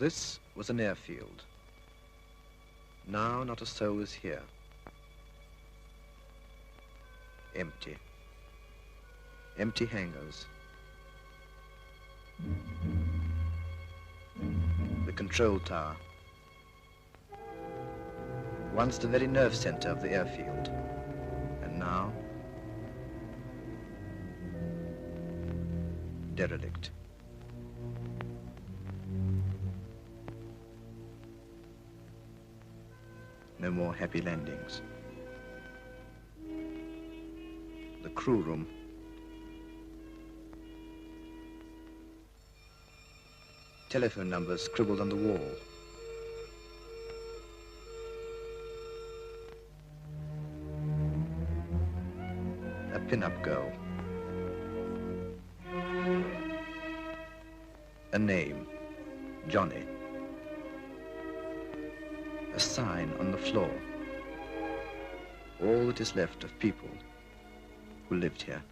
This was an airfield. Now not a soul is here. Empty. Empty hangars. The control tower. Once the very nerve center of the airfield. And now, derelict. No more happy landings. The crew room. Telephone numbers scribbled on the wall. A pin-up girl. A name, Johnny. A sign on the floor. All that is left of people who lived here.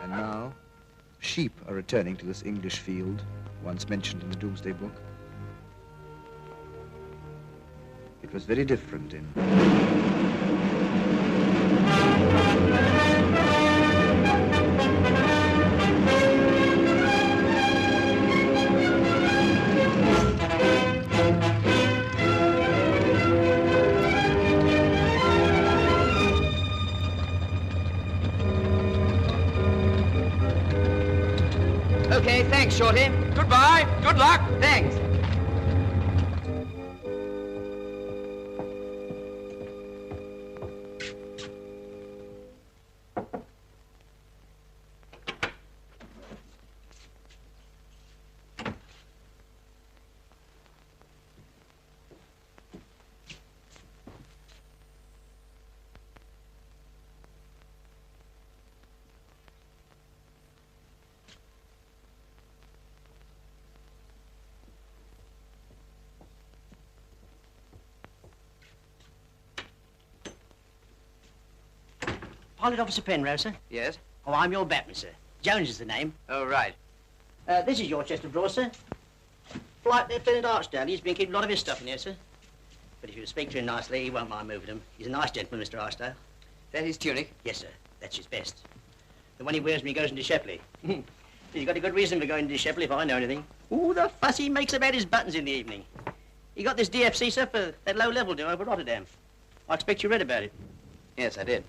And now, sheep are returning to this English field, once mentioned in the Doomsday Book. It was very different in... Okay, thanks, Shorty. Goodbye. Good luck. Thanks. Pilot Officer Penrose, sir. Yes? Oh, I'm your batman, sir. Jones is the name. Oh, right. This is your chest of drawers, sir. Flight Lieutenant Archdale. He's been keeping a lot of his stuff in here, sir. But if you speak to him nicely, he won't mind moving them. He's a nice gentleman, Mr. Archdale. That his tunic? Yes, sir. That's his best. The one he wears when he goes into Shepley. He's got a good reason for going into Shepley, if I know anything. Ooh, the fuss he makes about his buttons in the evening. He got this DFC, sir, for that low-level do over Rotterdam. I expect you read about it. Yes, I did.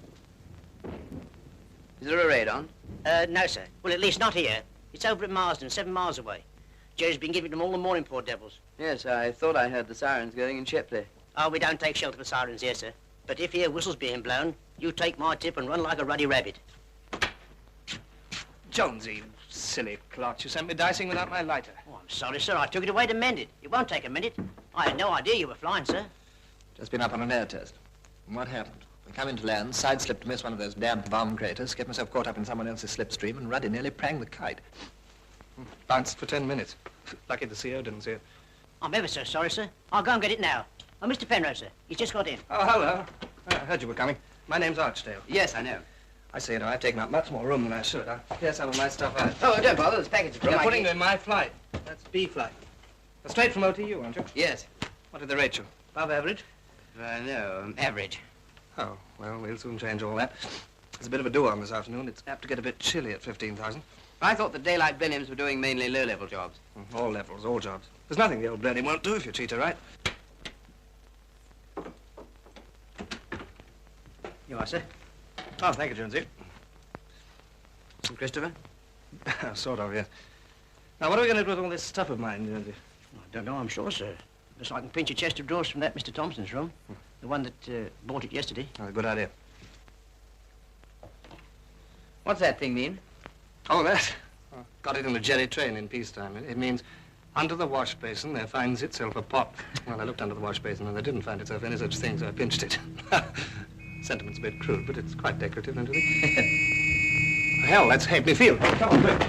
Is there a raid on? No, sir. Well, at least not here. It's over at Marsden, 7 miles away. Joe's been giving them all the morning, poor devils. Yes, I thought I heard the sirens going in Shepley. Oh, we don't take shelter for sirens here, sir. But if you hear whistles being blown, you take my tip and run like a ruddy rabbit. Jonesy, silly clot. You sent me dicing without my lighter. Oh, I'm sorry, sir. I took it away to mend it. It won't take a minute. I had no idea you were flying, sir. Just been up on an air test. And what happened? I come into land, sideslipped to miss one of those damn bomb craters, get myself caught up in someone else's slipstream, and Ruddy nearly pranged the kite. Bounced for 10 minutes. Lucky the CO didn't see it. I'm ever so sorry, sir. I'll go and get it now. Oh, Mr. Penrose, sir. He's just got in. Oh, hello. I heard you were coming. My name's Archdale. Yes, I know. I say, I've taken up much more room than I should. I'll clear some of my stuff out. Oh, don't bother. There's packets of You're room. putting them in my flight. That's B flight. Straight from OTU, aren't you? Yes. What did they rate you? Above average? No, average. Oh, well, we'll soon change all that. There's a bit of a do-on this afternoon. It's apt to get a bit chilly at 15,000. I thought the daylight Blenheims were doing mainly low-level jobs. All levels, all jobs. There's nothing the old Blenheim won't do if you treat her right. You are, sir. Oh, thank you, Jonesy. And Christopher? Sort of, yes. Now, what are we going to do with all this stuff of mine, Jonesy? I don't know, I'm sure, sir. Unless I can pinch a chest of drawers from that Mr. Thompson's room. The one that bought it yesterday. Oh, good idea. What's that thing mean? Oh, that? Oh, got it in a jerry train in peacetime. It means under the wash basin there finds itself a pot. Well, I looked under the wash basin and there didn't find itself any such thing, so I pinched it. Sentiment's a bit crude, but it's quite decorative, don't you think? Hell, that's Halfpenny Field. Come on, quick.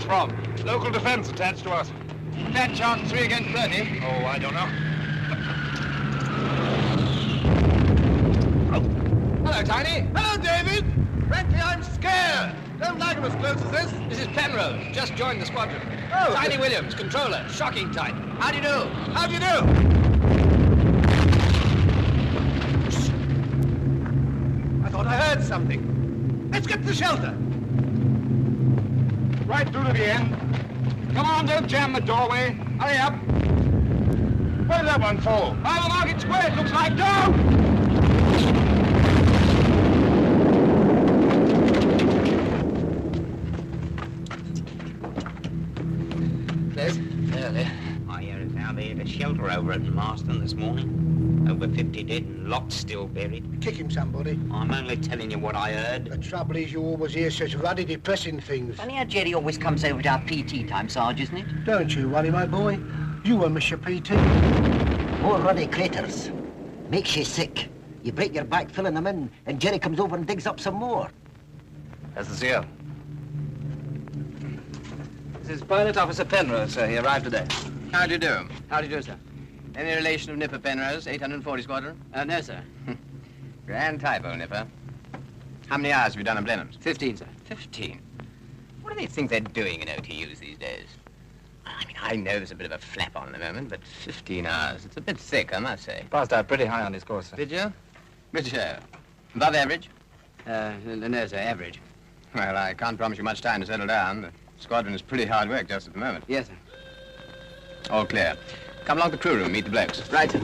from? Local defense attached to us. Fat chance 3 against 30. Oh, I don't know. Hello, Tiny. Hello, David! Frankly, I'm scared. Don't like him as close as this. This is Penrose. Just joined the squadron. Oh. Tiny Williams, controller. Shocking type. How do you do? How do you do? I thought I heard something. Let's get to the shelter. Right through to the end. Come on, don't jam the doorway. Hurry up. Where did that one fall? By the market square, it looks like. Go! I hear it's how they had a shelter over at Marston this morning. Over 50 dead and lots still buried. Kicking somebody. I'm only telling you what I heard. The trouble is you always hear such ruddy depressing things. Funny how Jerry always comes over to our PT time, Sarge, isn't it? Don't you worry, my boy. You won't miss your PT. More ruddy craters. Makes you sick. You break your back filling them in, and Jerry comes over and digs up some more. That's the seal. This is Pilot Officer Penrose, sir. He arrived today. How do you do? How do you do, sir? Any relation of Nipper Penrose, 840 Squadron? No, sir. Grand typo, Nipper. How many hours have you done at Blenheim's? 15, sir. 15? What do they think they're doing in OTUs these days? I mean, I know there's a bit of a flap on at the moment, but 15 hours, it's a bit thick, I must say. Passed out pretty high on his course, sir. Did you? Which show? Above average? No, sir, average. Well, I can't promise you much time to settle down. The squadron is pretty hard work just at the moment. Yes, sir. All clear. Come along to the crew room, meet the blokes. Right, sir.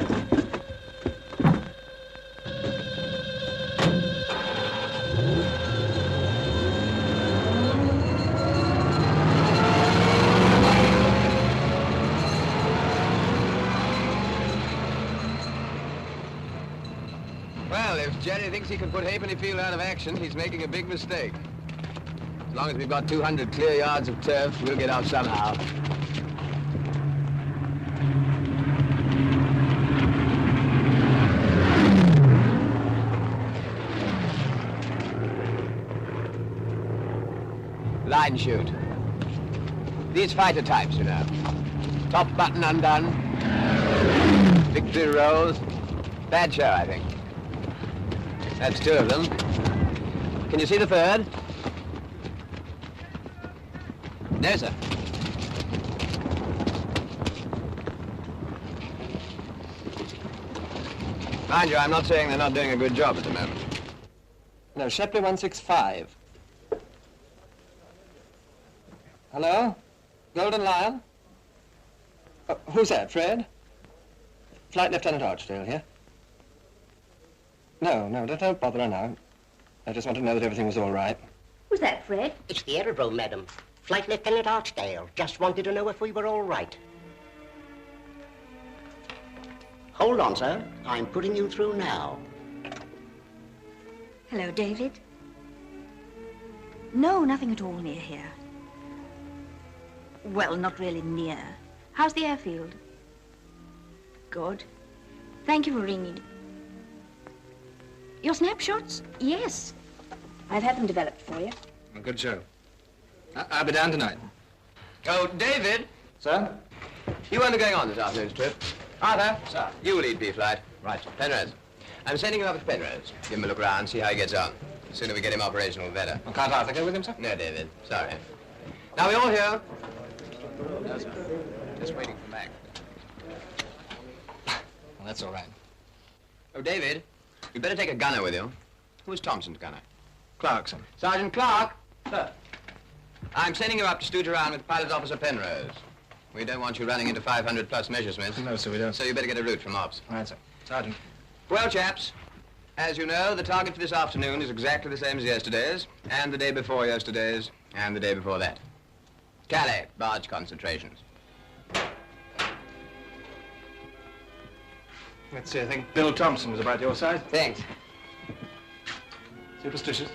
Well, if Jerry thinks he can put Halfpenny Field out of action, he's making a big mistake. As long as we've got 200 clear yards of turf, we'll get out somehow. Line shoot. These fighter types, you know. Top button undone. Victory rolls. Bad show, I think. That's 2 of them. Can you see the third? No, sir. Mind you, I'm not saying they're not doing a good job at the moment. No, Shepley 165. Hello? Golden Lion? Who's that, Fred? Flight Lieutenant Archdale here. No, don't bother her now. I just want to know that everything was all right. Who's that, Fred? It's the aerodrome, madam. Flight Lieutenant Archdale. Just wanted to know if we were all right. Hold on, sir. I'm putting you through now. Hello, David. No, nothing at all near here. Well, not really near. How's the airfield? Good. Thank you for ringing. Your snapshots? Yes. I've had them developed for you. A good show. I'll be down tonight. Oh, David. Sir? You won't be going on this afternoon's trip. Arthur. Sir. You lead B-Flight. Right. Penrose. I'm sending you up to Penrose. Give him a look around, see how he gets on. The sooner we get him operational, the better. Well, can't Arthur go with him, sir? No, David. Sorry. Now, we all here? No, sir. Just waiting for Mac. Well, that's all right. Oh, David, you'd better take a gunner with you. Who's Thompson's gunner? Clarkson. Sergeant Clark. Sir. I'm sending you up to stooge around with Pilot Officer Penrose. We don't want you running into 500-plus Messersmiths. No, sir, we don't. So you better get a route from Ops. All right, sir. Sergeant. Well, chaps, as you know, the target for this afternoon is exactly the same as yesterday's, and the day before yesterday's, and the day before that. Calais, barge concentrations. Let's see, I think Bill Thompson was about your size. Thanks. Superstitious.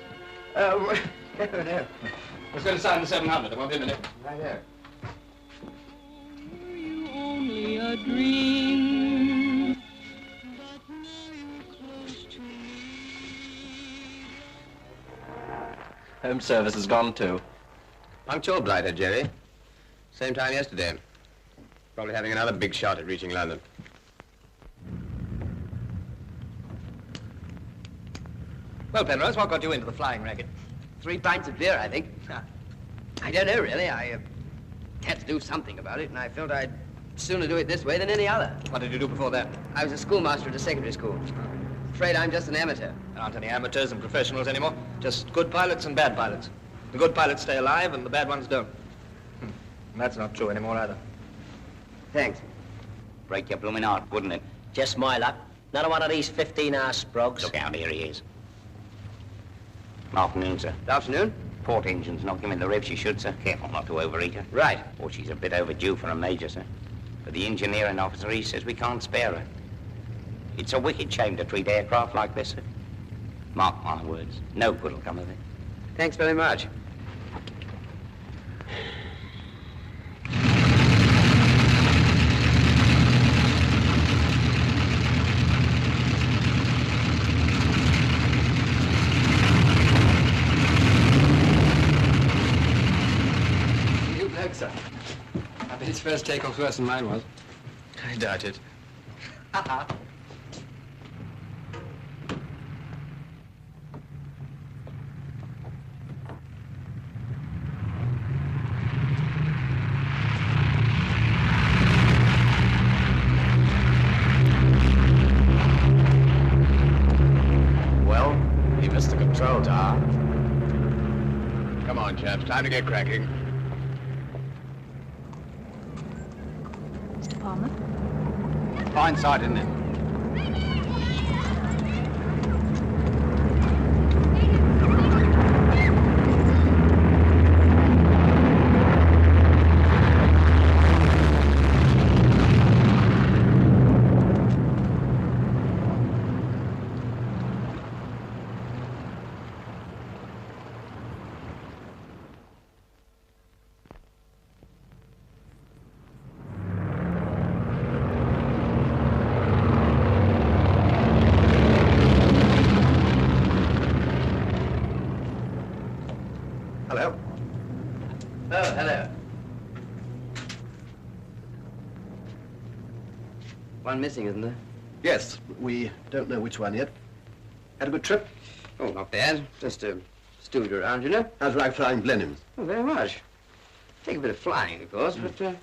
No. Let's go to sign the 700. There won't be a minute. Right here. Only a dream. Home service has gone too. Punctual blighter, Jerry. Same time yesterday. Probably having another big shot at reaching London. Well, Penrose, what got you into the flying racket? 3 pints of beer, I think. I don't know, really. I had to do something about it, and I felt I'd sooner do it this way than any other. What did you do before that? I was a schoolmaster at a secondary school. Afraid I'm just an amateur. There aren't any amateurs and professionals anymore. Just good pilots and bad pilots. The good pilots stay alive and the bad ones don't. And that's not true anymore either. Thanks. Break your blooming heart, wouldn't it? Just my luck. Another one of these 15-hour sprogs. Look out, here he is. Afternoon, sir. Good afternoon. Port engine's knocked him in the ribs, she should, sir. Careful not to overeat her. Right. Or she's a bit overdue for a major, sir. But the engineering officer, he says we can't spare her. It's a wicked shame to treat aircraft like this, sir. Mark my words, no good will come of it. Thanks very much. Sir. I bet his first takeoff's worse than mine was. I doubt it. Well, he missed the control tower. Come on, chaps, time to get cracking. Mr. Palmer? Fine sight, isn't it? Hello. Oh, hello. One missing, isn't there? Yes, we don't know which one yet. Had a good trip? Oh, not bad. Just stewed around, you know. How's like flying Blenheims? Oh, very much. Take a bit of flying, of course, but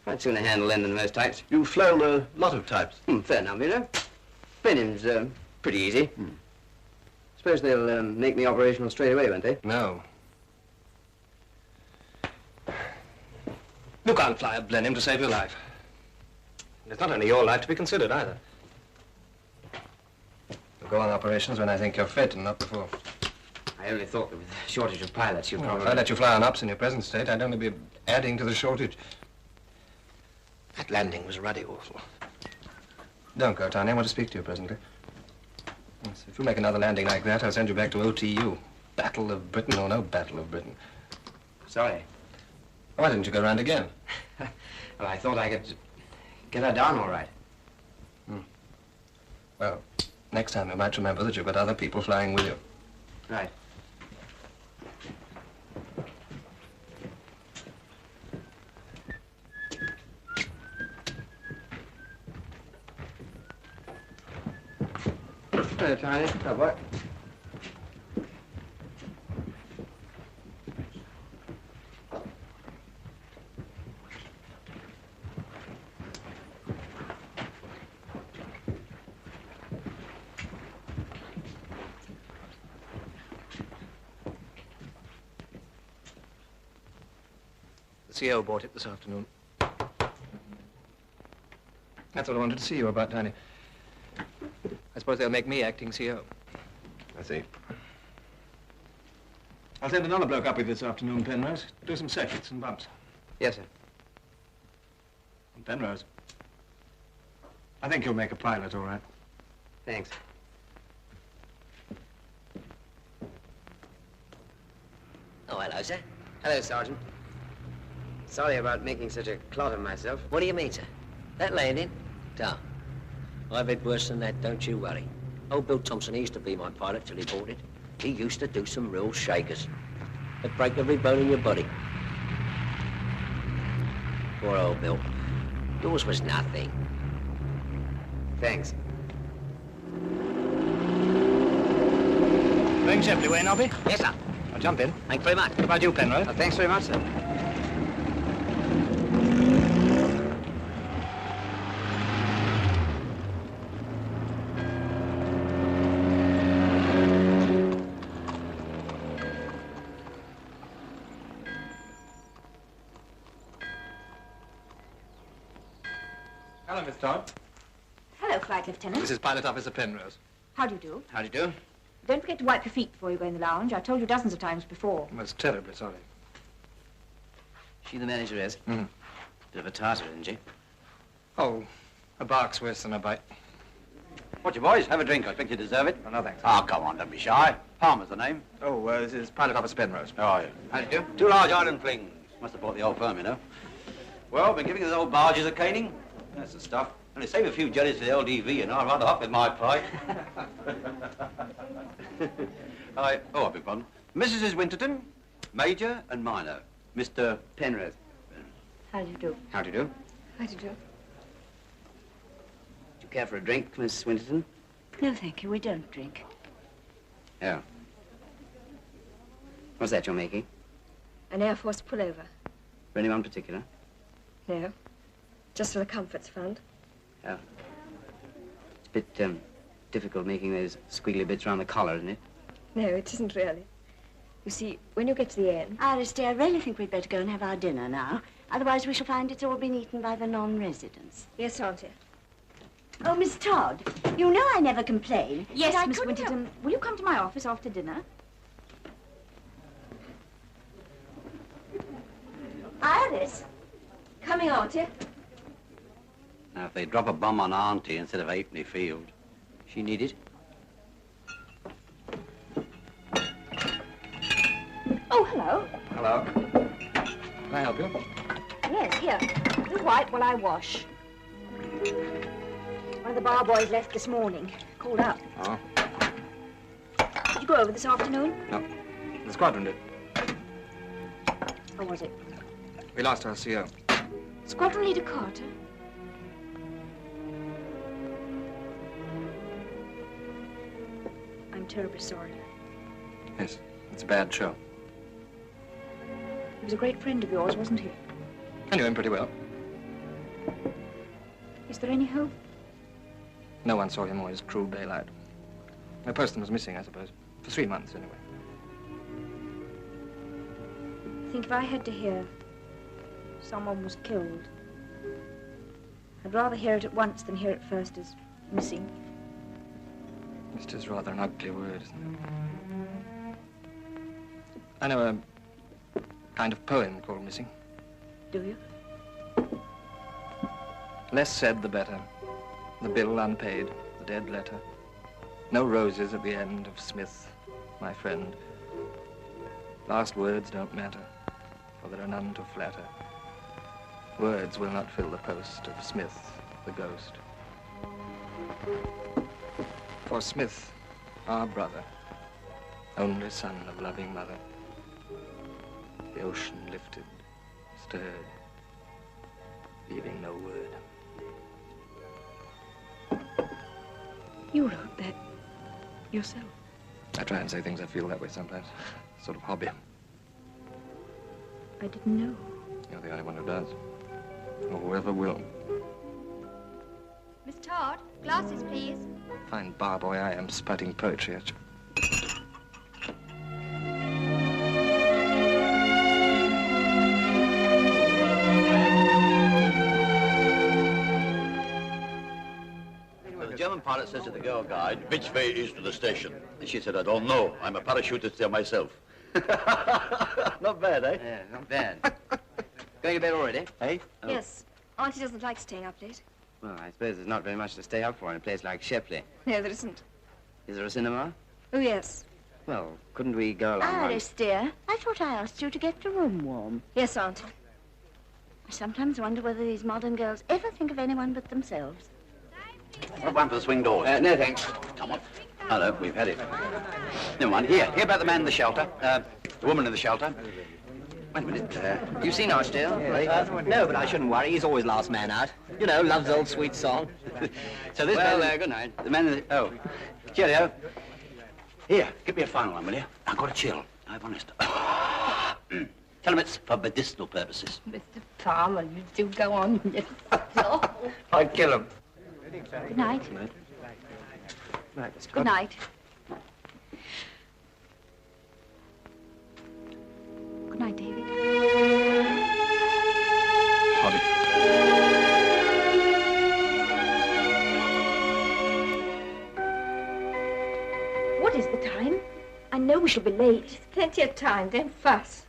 I'd sooner handle them than most types. You've flown a lot of types. Fair number, you know. Blenheim's pretty easy. Suppose they'll make me operational straight away, won't they? No. You can't fly a Blenheim to save your life. And it's not only your life to be considered, either. You'll go on operations when I think you're fit and not before. I only thought that with a shortage of pilots, you'd probably... If I let you fly on ops in your present state, I'd only be adding to the shortage. That landing was ruddy awful. Don't go, Tanya. I want to speak to you presently. Yes, if you make another landing like that, I'll send you back to OTU. Battle of Britain or no Battle of Britain. Sorry. Why didn't you go round again? Well, I thought I could get her down all right. Well, next time you might remember that you've got other people flying with you. Right. Hello, Tiny. Hello, boy. The CO bought it this afternoon. That's what I wanted to see you about, Tiny. I suppose they'll make me acting CO. I see. I'll send another bloke up with you this afternoon, Penrose. Do some circuits and bumps. Yes, sir. And Penrose, I think you'll make a pilot, all right. Thanks. Oh, hello, sir. Hello, Sergeant. Sorry about making such a clot of myself. What do you mean, sir? That landing? Tom, I've had worse than that, don't you worry. Old Bill Thompson, he used to be my pilot till he bought it. He used to do some real shakers. They'd break every bone in your body. Poor old Bill. Yours was nothing. Thanks. Going Shepley way, Nobby? Yes, sir. I'll jump in. Thank you very much. How about you, Penrose? Thanks very much, sir. Hello, Miss Todd. Hello, Flight Lieutenant. This is Pilot Officer Penrose. How do you do? How do you do? Don't forget to wipe your feet before you go in the lounge. I told you dozens of times before. I'm most terribly sorry. She the manager is? Mm. Bit of a tartar, isn't she? Oh, a bark's worse than a bite. What you boys? Have a drink. I think you deserve it. Oh, no, thanks. Oh, come on, don't be shy. Palmer's the name. Oh, this is Pilot Officer Penrose. Oh, yeah. How do you do? 2 large iron flings. Must have bought the old firm, you know. Well, been giving those old barges a caning. That's the stuff. Only save a few jellies for the LDV, you know. I'd rather hop with my pipe. I beg pardon. Mrs. Winterton, Major and Minor. Mr. Penrose. How do you do? How do you do? How do you do? Do you care for a drink, Miss Winterton? No, thank you. We don't drink. Oh. What's that you're making? An Air Force pullover. For anyone particular? No. Just for the Comforts Fund. Oh. It's a bit, difficult making those squiggly bits around the collar, isn't it? No, it isn't really. You see, when you get to the end... Iris, dear, I really think we'd better go and have our dinner now. Otherwise we shall find it's all been eaten by the non-residents. Yes, Auntie. Oh, Miss Todd, you know I never complain. Yes, but I Miss couldn't Winterton. Will you come to my office after dinner? Iris! Coming, Auntie. Now, if they drop a bomb on Auntie instead of Halfpenny Field. She needed. Oh, hello. Hello. Can I help you? Yes, here. You wipe while I wash. One of the bar boys left this morning. Called up. Oh. Did you go over this afternoon? No. The squadron did. Or was it? We lost our CO. Squadron Leader Carter? I'm terribly sorry. Yes, it's a bad show. He was a great friend of yours, wasn't he? I knew him pretty well. Is there any hope? No one saw him or his crew daylight. My person was missing, I suppose. For 3 months, anyway. I think if I had to hear someone was killed, I'd rather hear it at once than hear it first as missing. It is rather an ugly word, isn't it? I know a kind of poem called Missing. Do you? Less said, the better. The bill unpaid, the dead letter. No roses at the end of Smith, my friend. Last words don't matter, for there are none to flatter. Words will not fill the post of Smith, the ghost. For Smith, our brother, only son of loving mother, the ocean lifted, stirred, leaving no word. You wrote that yourself. I try and say things I feel that way sometimes. Sort of hobby. I didn't know. You're the only one who does. Or whoever will. Miss Todd, glasses, please. Fine bar boy I am, spouting poetry at you. The German pilot says to the girl guide, which way is to the station? And she said, I don't know. I'm a parachutist there myself. Not bad, eh? Yeah, not bad. Going to bed already? Hey? Oh. Yes. Auntie doesn't like staying up late. Well, I suppose there's not very much to stay up for in a place like Shepley. No, there isn't. Is there a cinema? Oh, yes. Well, couldn't we go along? Iris, dear, I thought I asked you to get the room warm. Yes, Auntie. I sometimes wonder whether these modern girls ever think of anyone but themselves. What one for the swing doors? No, thanks. Come on. Hello, we've had it. Never mind. Hear about the man in the shelter. The woman in the shelter. Wait a minute. You seen Archdale? No, but I shouldn't worry. He's always last man out. You know, loves old sweet song. So this good night. The man in the... Oh. Cheerio. Here, give me a fine one, will you? I've got a chill. I'm honest. Tell him it's for medicinal purposes. Mr. Palmer, you do go on. I'd kill him. Good night. Good night. Good night, David. Toddy. What is the time? I know we shall be late. Plenty of time, don't fuss.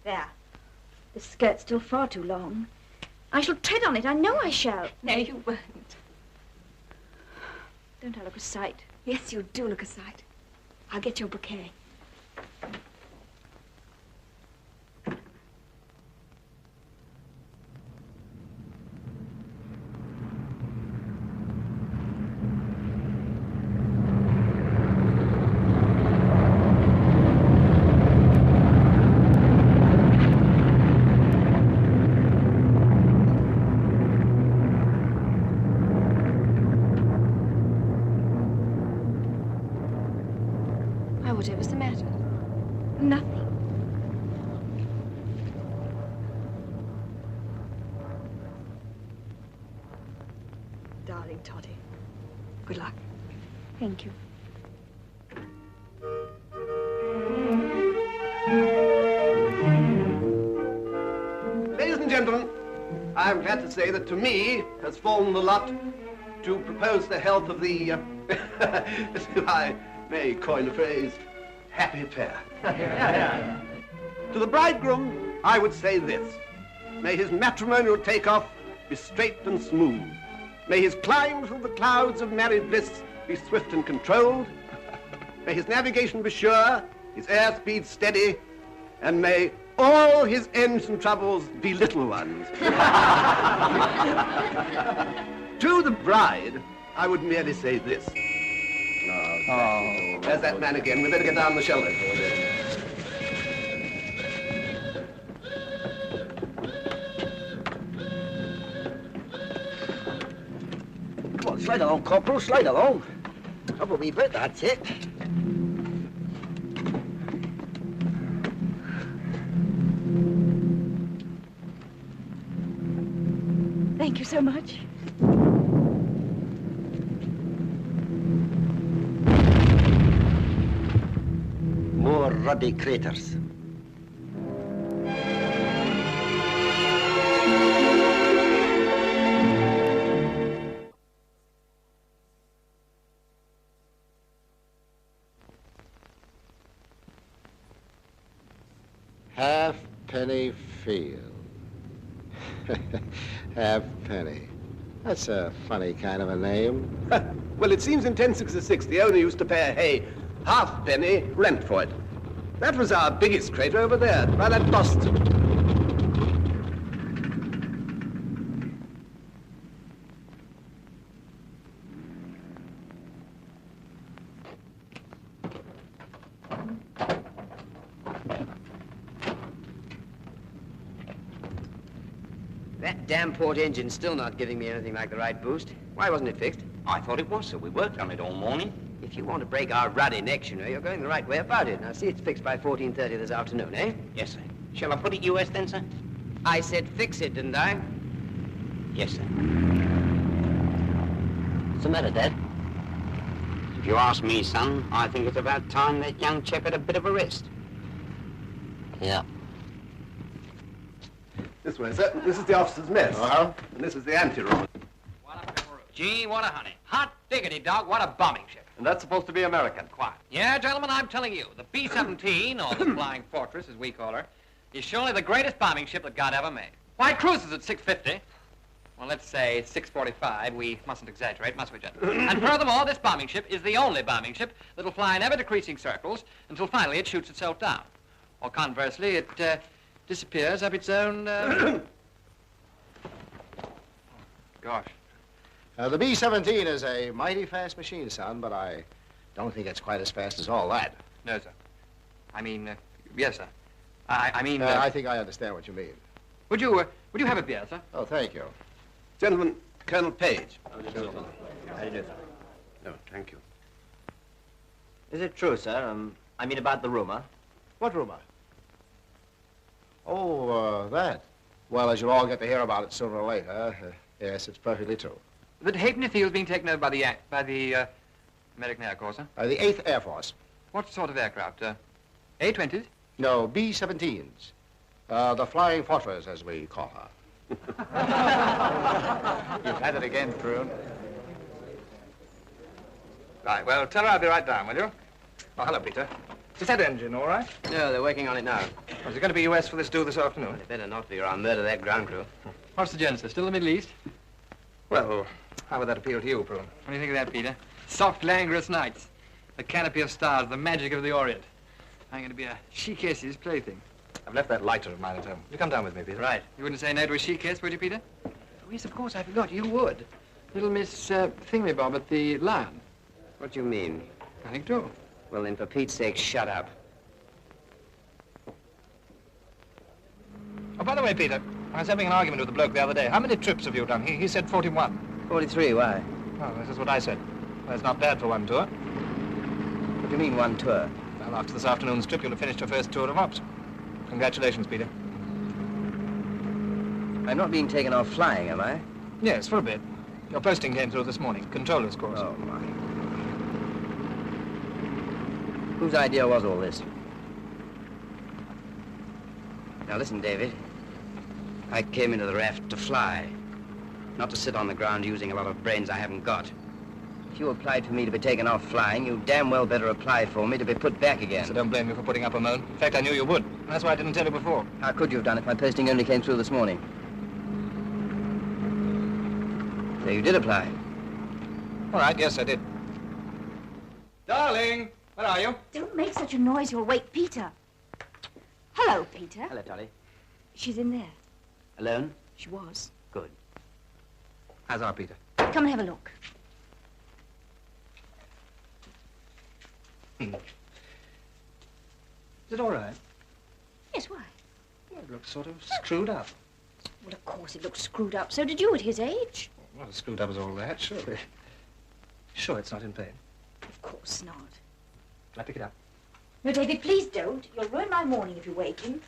There. The skirt's still far too long. I shall tread on it. I know I shall. No, you won't. Don't I look a sight? Yes, you do look a sight. I'll get your bouquet. Whatever's the matter? Nothing. Darling Toddy, good luck. Thank you. Ladies and gentlemen, I am glad to say that to me has fallen the lot to propose the health of the, if I may coin a phrase, happy pair. To the bridegroom, I would say this. May his matrimonial takeoff be straight and smooth. May his climb through the clouds of married bliss be swift and controlled. May his navigation be sure, his airspeed steady, and may all his ends and troubles be little ones. To the bride, I would merely say this. Oh, there's that man again. We better get down the shelter. Come on, slide along, Corporal, slide along. Up a wee bit, that's it. Thank you so much. More ruddy craters. Halfpenny Field. Halfpenny. That's a funny kind of a name. Well, it seems in 1066 the owner used to pay a halfpenny rent for it. That was our biggest crater over there, by that Boston. That damn port engine's still not giving me anything like the right boost. Why wasn't it fixed? I thought it was, sir. We worked on it all morning. If you want to break our ruddy necks, you know, you're going the right way about it. Now, see, it's fixed by 14:30 this afternoon, eh? Yes, sir. Shall I put it US then, sir? I said fix it, didn't I? Yes, sir. What's the matter, Dad? If you ask me, son, I think it's about time that young chap had a bit of a rest. Yeah. This way, sir. This is the officer's mess. Uh-huh. And this is the anteroom. Gee, what a honey. Hot diggity, dog, what a bombing ship. And that's supposed to be American. Quiet. Yeah, gentlemen, I'm telling you, the B-17, or the Flying Fortress, as we call her, is surely the greatest bombing ship that God ever made. Why, it cruises at 650. Well, let's say 645. We mustn't exaggerate, must we, gentlemen? And furthermore, this bombing ship is the only bombing ship that'll fly in ever-decreasing circles until finally it shoots itself down. Or conversely, it disappears of its own... Gosh. The B-17 is a mighty fast machine, son, but I don't think it's quite as fast as all that. No, sir. I mean, yes, sir. I mean... I think I understand what you mean. Would you have a beer, sir? Oh, thank you. Gentlemen, Colonel Page. How do you do, sir? No, thank you. Is it true, sir? I mean about the rumor. What rumor? Oh, that. Well, as you'll all get to hear about it sooner or later, yes, it's perfectly true. That Halfpenny Field's being taken over by the American Air Corps, sir? The 8th Air Force. What sort of aircraft? A-20s? No, B-17s. The Flying Fortress, as we call her. You've had it again, Prune. Right, well, tell her I'll be right down, will you? Oh, hello, Peter. Is that engine all right? No, they're working on it now. Oh, is it going to be U.S. for this due this afternoon? Well, it better not be, or I'll murder that ground crew. What's the genesis? Still the Middle East? Well, how would that appeal to you, Prune? What do you think of that, Peter? Soft, languorous nights. The canopy of stars, the magic of the Orient. I'm going to be a she-case's plaything. I've left that lighter of mine at home. Will you come down with me, Peter? Right. You wouldn't say no to a she-case, would you, Peter? Oh, yes, of course, I forgot. You would. Little Miss Thingamabob at the Lion. What do you mean? Nothing to. Well, then, for Pete's sake, shut up. Oh, by the way, Peter, I was having an argument with the bloke the other day. How many trips have you done? He said 41. 43, why? Oh, this is what I said. Well, it's not bad for one tour. What do you mean, one tour? Well, after this afternoon's trip, you'll have finished your first tour of ops. Congratulations, Peter. I'm not being taken off flying, am I? Yes, for a bit. Your posting came through this morning. Controller's course. Oh, my. Whose idea was all this? Now, listen, David. I came into the raft to fly, not to sit on the ground using a lot of brains I haven't got. If you applied for me to be taken off flying, you damn well better apply for me to be put back again. So don't blame me for putting up a moan. In fact, I knew you would. That's why I didn't tell you before. How could you have done if my posting only came through this morning? So you did apply? All right, yes, I did. Darling, where are you? Don't make such a noise, you'll wake Peter. Hello, Peter. Hello, Dolly. She's in there. Alone? She was. Good. How's our Peter? Come and have a look. Is it all right? Yes, why? Well, it looks sort of screwed up. Well, of course it looks screwed up. So did you at his age. Not as screwed up as all that, surely. Sure it's not in pain? Of course not. Can I pick it up? No, David, please don't. You'll ruin my morning if you wake him.